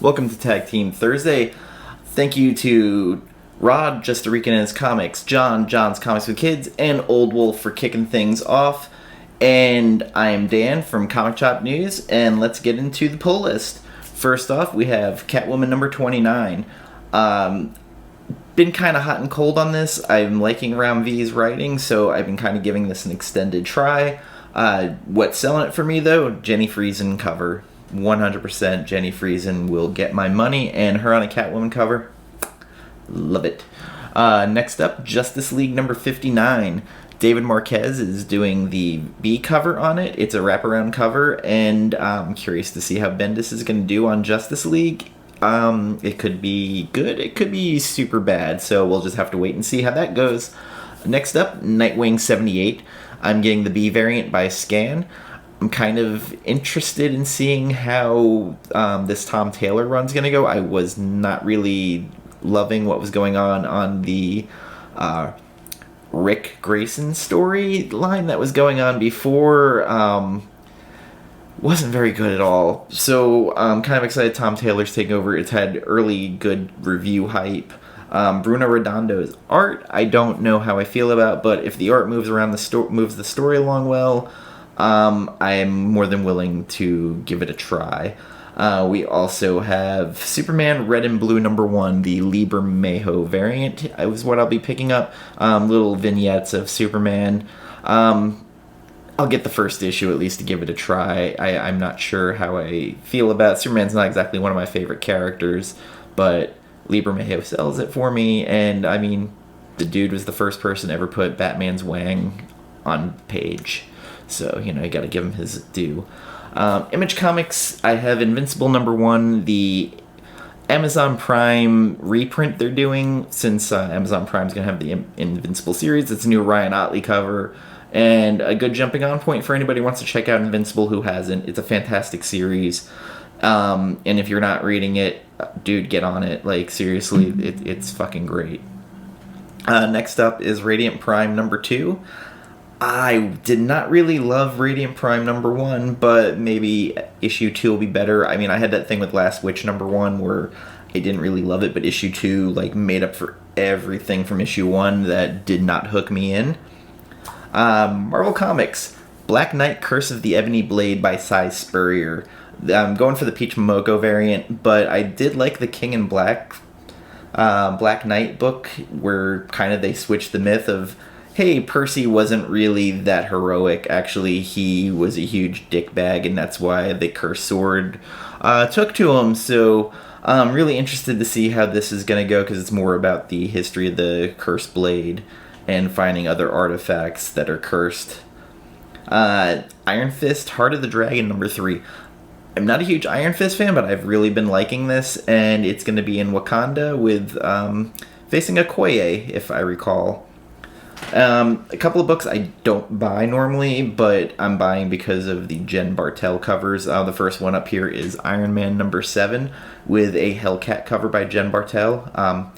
Welcome to Tag Team Thursday. Thank you to Rod, Just a Rican and his comics, John, John's Comics with Kids, and Old Wolf for kicking things off. And I am Dan from Comic Shop News, and let's get into the pull list. First off, we have Catwoman number 29. Been kind of hot and cold on this. I'm liking Ram V's writing, so I've been kind of giving this an extended try. What's selling it for me, though? Jenny Friesen cover. 100% Jenny Friesen will get my money, and her on a Catwoman cover. Love it. Next up, Justice League number 59. David Marquez is doing the B cover on it. It's a wraparound cover, and I'm curious to see how Bendis is going to do on Justice League. It could be good, it could be super bad, so we'll just have to wait and see how that goes. Next up, Nightwing 78. I'm getting the B variant by Scan. I'm kind of interested in seeing how this Tom Taylor run's going to go. I was not really loving what was going on the Rick Grayson storyline that was going on before. Wasn't very good at all. So I'm kind of excited Tom Taylor's taking over. It's had early good review hype. Bruno Redondo's art, I don't know how I feel about, but if the art moves the story along well, I am more than willing to give it a try. We also have Superman Red and Blue number 1, the Liber Mejo variant. It was what I'll be picking up. Little vignettes of Superman. I'll get the first issue at least to give it a try. I'm not sure how I feel about it. Superman's not exactly one of my favorite characters, but Liber Mejo sells it for me, and I mean, the dude was the first person to ever put Batman's Wang on page. So, you gotta give him his due. Image Comics, I have Invincible number 1, the Amazon Prime reprint they're doing, since Amazon Prime's gonna have the Invincible series. It's a new Ryan Otley cover, and a good jumping on point for anybody who wants to check out Invincible who hasn't. It's a fantastic series. And if you're not reading it, dude, get on it. Like, seriously, it's fucking great. Next up is Radiant Prime number 2. I did not really love Radiant Prime number 1, but maybe issue 2 will be better. I mean, I had that thing with Last Witch number 1 where I didn't really love it, but issue 2 made up for everything from issue 1 that did not hook me in. Marvel Comics, Black Knight Curse of the Ebony Blade by Cy Spurrier. I'm going for the Peach Momoko variant, but I did like the King in Black Knight book where kind of they switched the myth of, hey, Percy wasn't really that heroic. Actually, he was a huge dickbag, and that's why the cursed sword took to him. So I'm really interested to see how this is going to go, because it's more about the history of the cursed blade and finding other artifacts that are cursed. Iron Fist, Heart of the Dragon number 3. I'm not a huge Iron Fist fan, but I've really been liking this, and it's going to be in Wakanda with facing Okoye, if I recall. A couple of books I don't buy normally, but I'm buying because of the Jen Bartel covers. The first one up here is Iron Man number 7 with a Hellcat cover by Jen Bartel.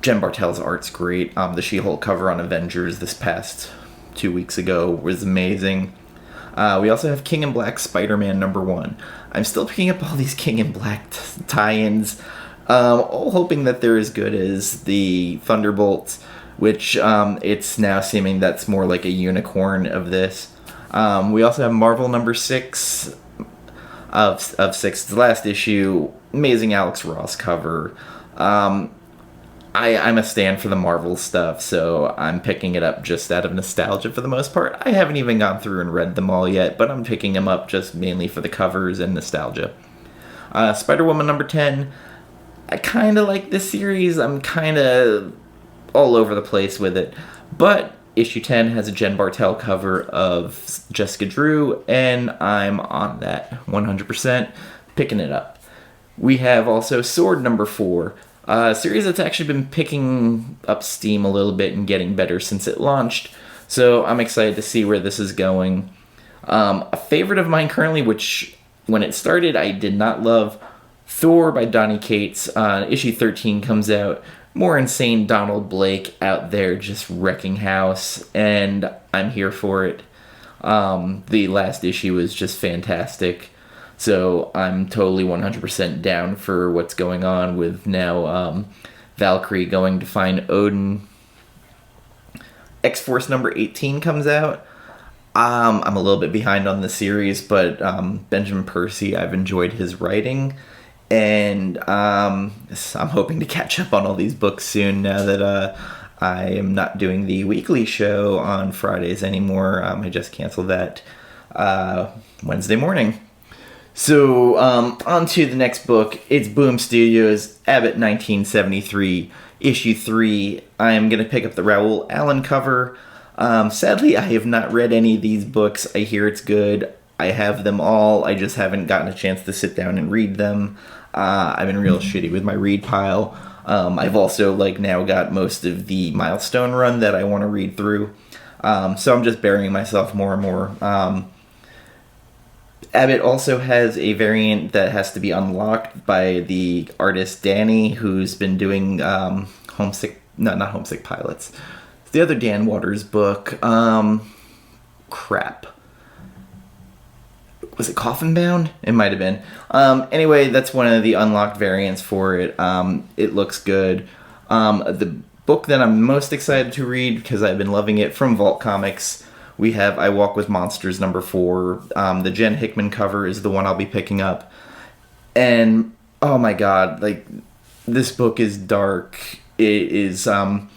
Jen Bartel's art's great. The She-Hulk cover on Avengers this past 2 weeks ago was amazing. We also have King in Black Spider-Man number 1. I'm still picking up all these King in Black tie-ins, all hoping that they're as good as the Thunderbolts, which it's now seeming that's more like a unicorn of this. We also have Marvel number 6 of 6, the last issue, amazing Alex Ross cover. I'm a stan for the Marvel stuff, so I'm picking it up just out of nostalgia for the most part. I haven't even gone through and read them all yet, but I'm picking them up just mainly for the covers and nostalgia. Spider-Woman number 10, I kind of like this series. I'm kind of all over the place with it, but issue 10 has a Jen Bartel cover of Jessica Drew, and I'm on that 100%, picking it up. We have also Sword number 4, a series that's actually been picking up steam a little bit and getting better since it launched, so I'm excited to see where this is going. A favorite of mine currently, which when it started I did not love, Thor by Donny Cates. Issue 13 comes out. More insane Donald Blake out there just wrecking house, and I'm here for it. The last issue is just fantastic. So I'm totally 100% down for what's going on with now Valkyrie going to find Odin. X-Force number 18 comes out. I'm a little bit behind on the series, but Benjamin Percy, I've enjoyed his writing. And I'm hoping to catch up on all these books soon now that I am not doing the weekly show on Fridays anymore. I just canceled that Wednesday morning. So on to the next book. It's Boom Studios, Abbott 1973, issue 3. I am going to pick up the Raoul Allen cover. Sadly, I have not read any of these books. I hear it's good. I have them all. I just haven't gotten a chance to sit down and read them. I've been real shitty with my read pile. I've also now got most of the Milestone run that I want to read through. So I'm just burying myself more and more. Abbott also has a variant that has to be unlocked by the artist Danny, who's been doing not Homesick Pilots. It's the other Dan Waters book. Crap. Was it Coffin Bound? It might have been. Anyway, that's one of the unlocked variants for it. It looks good. The book that I'm most excited to read, because I've been loving it, from Vault Comics, we have I Walk with Monsters number 4. The Jen Hickman cover is the one I'll be picking up. And, oh my god, this book is dark. It is, I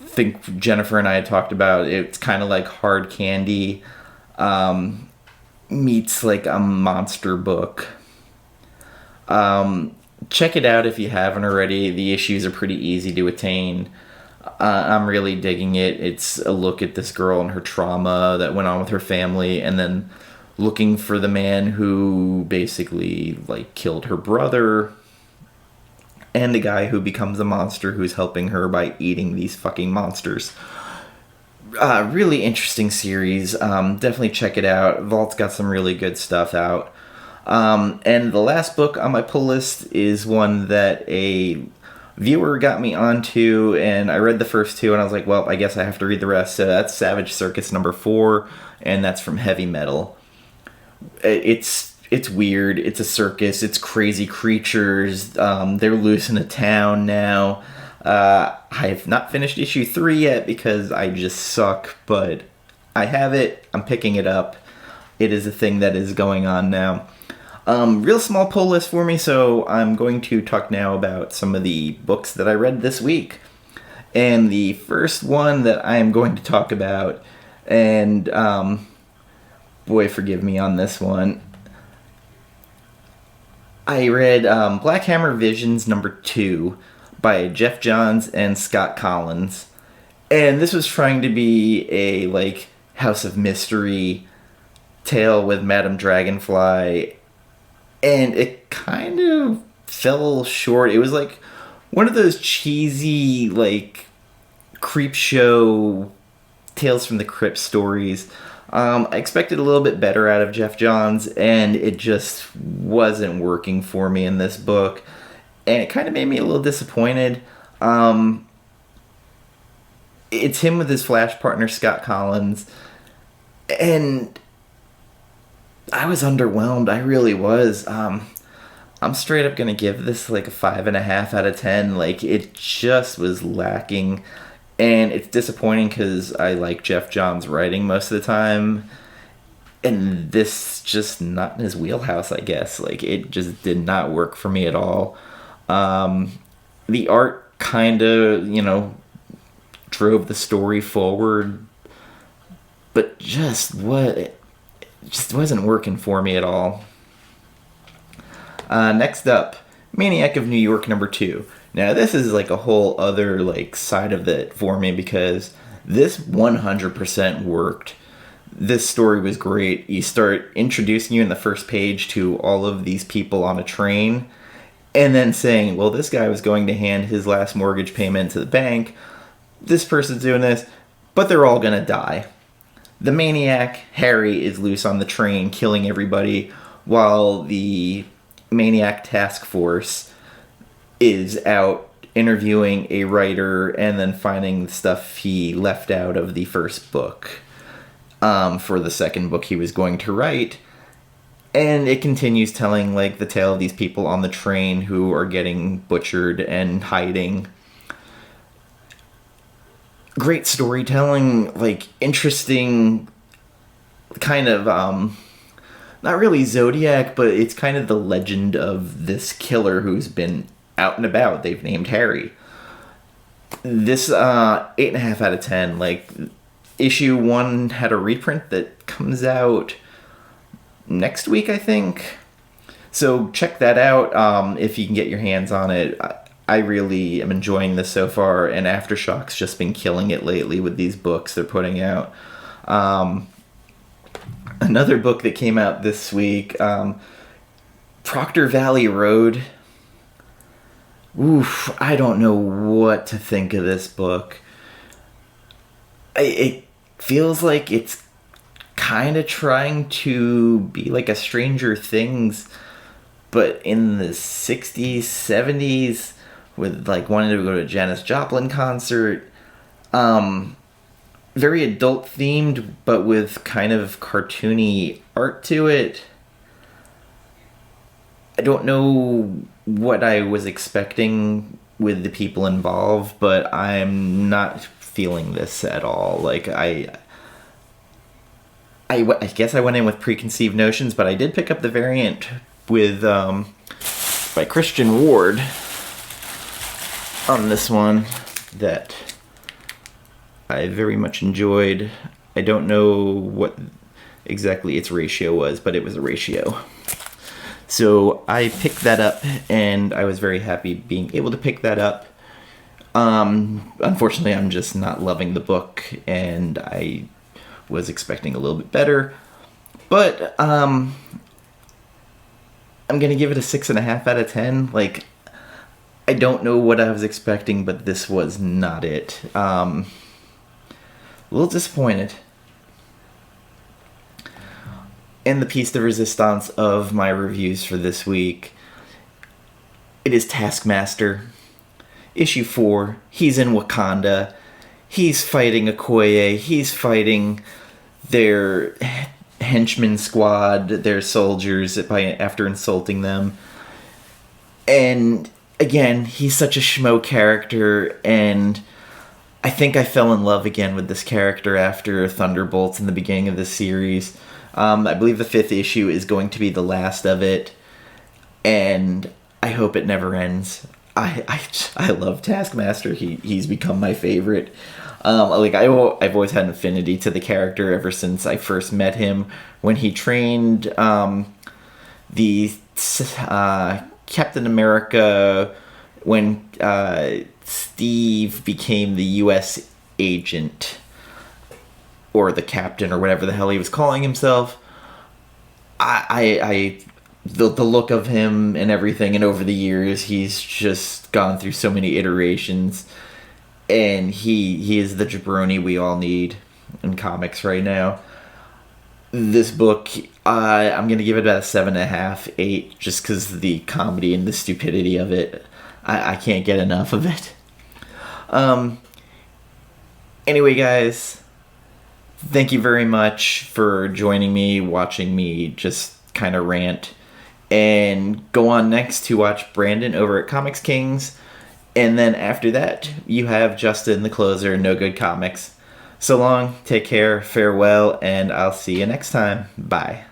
think Jennifer and I had talked about, it's kind of like Hard Candy, meets a monster book. Check it out if you haven't already. The issues are pretty easy to attain. I'm really digging it. It's a look at this girl and her trauma that went on with her family, and then looking for the man who basically killed her brother, and the guy who becomes a monster who's helping her by eating these fucking monsters. Really interesting series. Definitely check it out. Vault's got some really good stuff out. And the last book on my pull list is one that a viewer got me onto, and I read the first 2, and I was like, well, I guess I have to read the rest. So that's Savage Circus number 4, and that's from Heavy Metal. It's weird. It's a circus. It's crazy creatures. They're loose in a town now. I have not finished issue 3 yet because I just suck, but I have it. I'm picking it up. It is a thing that is going on now. Real small pull list for me, so I'm going to talk now about some of the books that I read this week. And the first one that I am going to talk about, and boy, forgive me on this one, I read Black Hammer Visions number 2 by Jeff Johns and Scott Collins. And this was trying to be a House of Mystery tale with Madame Dragonfly, and it kind of fell short. It was one of those cheesy creep show Tales from the Crypt stories. I expected a little bit better out of Jeff Johns, and it just wasn't working for me in this book, and it kind of made me a little disappointed. It's him with his Flash partner Scott Collins, and I was underwhelmed. I really was. I'm straight up gonna give this a 5.5 out of 10. It just was lacking, and it's disappointing because I like Jeff Johns' writing most of the time, and this just not in his wheelhouse, I guess. It just did not work for me at all. The art kind of, drove the story forward, but it just wasn't working for me at all. Next up, Maniac of New York number 2. Now this is a whole other side of it for me, because this 100% worked. This story was great. You start introducing you in the first page to all of these people on a train, and then saying, well, this guy was going to hand his last mortgage payment to the bank. This person's doing this, but they're all gonna die. The maniac, Harry, is loose on the train, killing everybody, while the Maniac Task Force is out interviewing a writer and then finding stuff he left out of the first book for the second book he was going to write. And it continues telling, like, the tale of these people on the train who are getting butchered and hiding. Great storytelling, like, interesting kind of, not really Zodiac, but it's kind of the legend of this killer who's been out and about. They've named Harry. This, 8.5 out of 10. Like, issue 1 had a reprint that comes out next week, I think. So check that out if you can get your hands on it. I really am enjoying this so far, and Aftershock's just been killing it lately with these books they're putting out. Another book that came out this week, Proctor Valley Road. Oof, I don't know what to think of this book. It feels like it's kind of trying to be like a Stranger Things, but in the 60s, 70s, with like wanting to go to a Janis Joplin concert. Very adult themed, but with kind of cartoony art to it. I don't know what I was expecting with the people involved, but I'm not feeling this at all. Like, I guess I went in with preconceived notions, but I did pick up the variant with by Christian Ward on this one that I very much enjoyed. I don't know what exactly its ratio was, but it was a ratio. So I picked that up, and I was very happy being able to pick that up. Unfortunately, I'm just not loving the book, and I was expecting a little bit better. But I'm going to give it a 6.5 out of 10. Like, I don't know what I was expecting, but this was not it. A little disappointed. And the piece de resistance of my reviews for this week, it is Taskmaster. Issue 4, he's in Wakanda. He's fighting Okoye. He's fighting their henchman squad, their soldiers, after insulting them. And again, he's such a schmo character, and I think I fell in love again with this character after Thunderbolts in the beginning of the series. I believe the 5th issue is going to be the last of it, and I hope it never ends. I love Taskmaster. He's become my favorite. I've always had an affinity to the character ever since I first met him when he trained the Captain America when Steve became the U.S. agent, or the captain, or whatever the hell he was calling himself. The look of him and everything, and over the years, he's just gone through so many iterations, and he is the jabroni we all need in comics right now. This book, I'm going to give it about a 7.5, 8, just because of the comedy and the stupidity of it. I can't get enough of it. Anyway, guys, thank you very much for joining me, watching me just kind of rant. And go on next to watch Brandon over at Comixkings. And then after that, you have Justin, the closer, No Good Comics. So long, take care, farewell, and I'll see you next time. Bye.